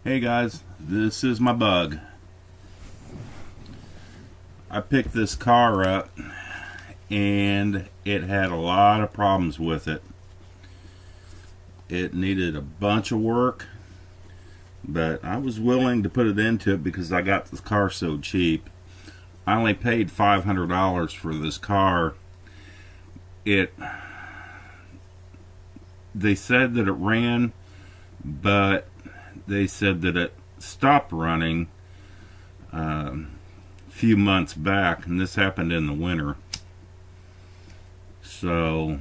Hey guys, this is my bug. I picked this car up and it had a lot of problems with it. It needed a bunch of work, but I was willing to put it into it because I got this car so cheap. I only paid $500 for this car. They said that it ran, but they said that it stopped running a few months back, and this happened in the winter. So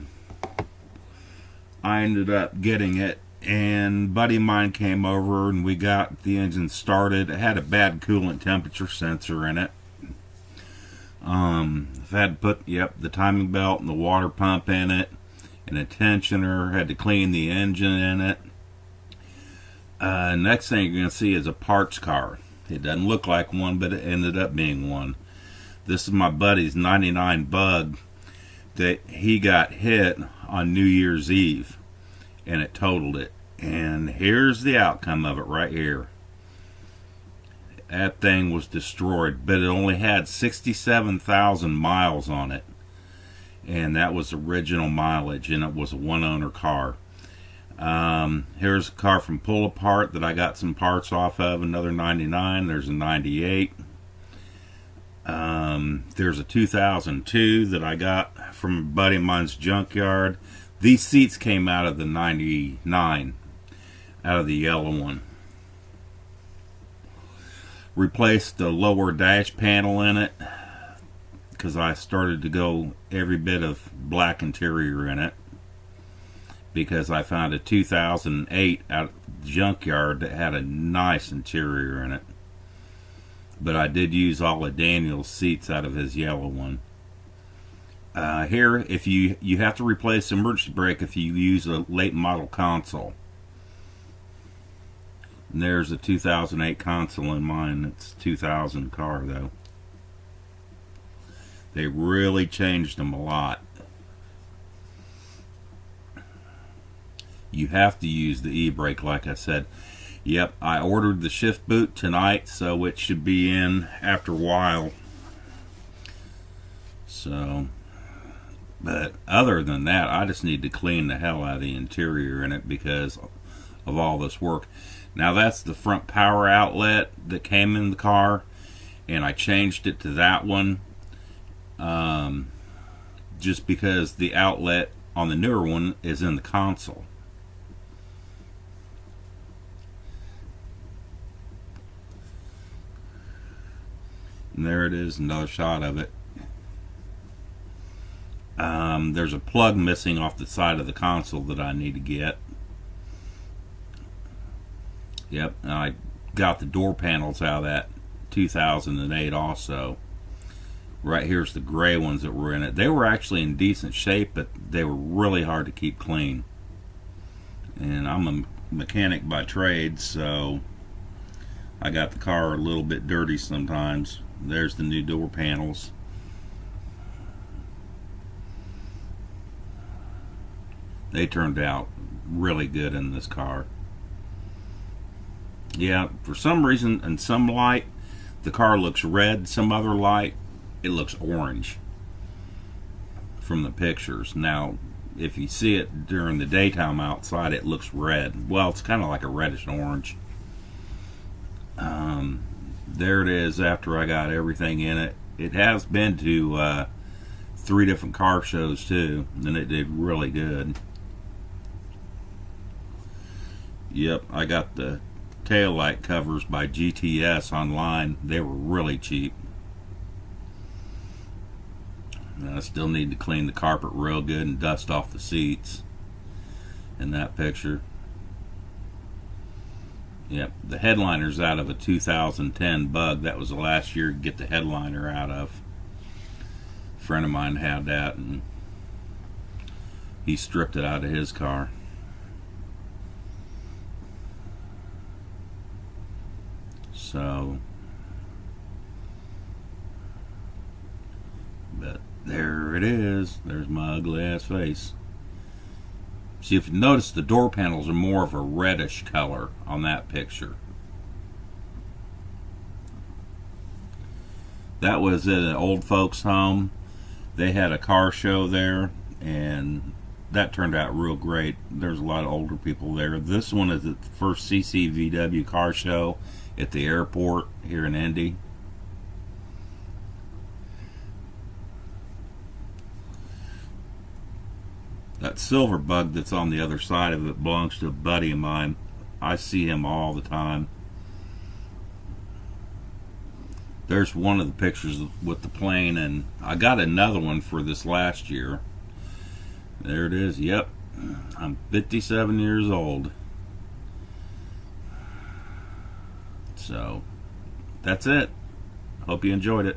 I ended up getting it, and a buddy of mine came over and we got the engine started. It had a bad coolant temperature sensor in it. I've had to put the timing belt and the water pump in it, and a tensioner. Had to clean the engine in it. Next thing you're going to see is a parts car. It doesn't look like one, but it ended up being one. This is my buddy's 99 Bug that he got hit on New Year's Eve, and it totaled it. And here's the outcome of it right here. That thing was destroyed, but it only had 67,000 miles on it. And that was original mileage, and it was a one-owner car. Here's a car from Pull Apart that I got some parts off of, another 99. There's a 98. There's a 2002 that I got from a buddy of mine's junkyard. These seats came out of the 99, out of the yellow one. Replaced the lower dash panel in it because I started to go every bit of black interior in it, because I found a 2008 out of the junkyard that had a nice interior in it. But I did use all of Daniel's seats out of his yellow one. Here, if you have to replace the emergency brake if you use a late model console. And there's a 2008 console in mine. It's a 2000 car though. They really changed them a lot. You have to use the e-brake, like I said. Yep, I ordered the shift boot tonight, so it should be in after a while. So, but other than that, I just need to clean the hell out of the interior in it because of all this work. Now that's the front power outlet that came in the car, and I changed it to that one just because the outlet on the newer one is in the console. And there it is, another shot of it. There's a plug missing off the side of the console that I need to get. Yep, and I got the door panels out of that 2008 also. Right here's the gray ones that were in it. They were actually in decent shape, but they were really hard to keep clean. And I'm a mechanic by trade, so I got the car a little bit dirty sometimes. There's the new door panels. They turned out really good in this car. Yeah, for some reason, in some light, the car looks red. Some other light, it looks orange from the pictures. Now, if you see it during the daytime outside, it looks red. Well, it's kind of like a reddish orange. There it is after I got everything in it. It has been to 3 different car shows too, and it did really good. Yep, I got the taillight covers by GTS online. They were really cheap. And I still need to clean the carpet real good and dust off the seats in that picture. Yep, the headliner's out of a 2010 Bug. That was the last year to get the headliner out of. A friend of mine had that, and he stripped it out of his car. So, but there it is. There's my ugly ass face. See, if you notice, the door panels are more of a reddish color on that picture. That was at an old folks home. They had a car show there, and that turned out real great. There's a lot of older people there. This one is the first CCVW car show at the airport here in Indy. That silver bug that's on the other side of it belongs to a buddy of mine. I see him all the time. There's one of the pictures with the plane, and I got another one for this last year. There it is. Yep, I'm 57 years old. So that's it. Hope you enjoyed it.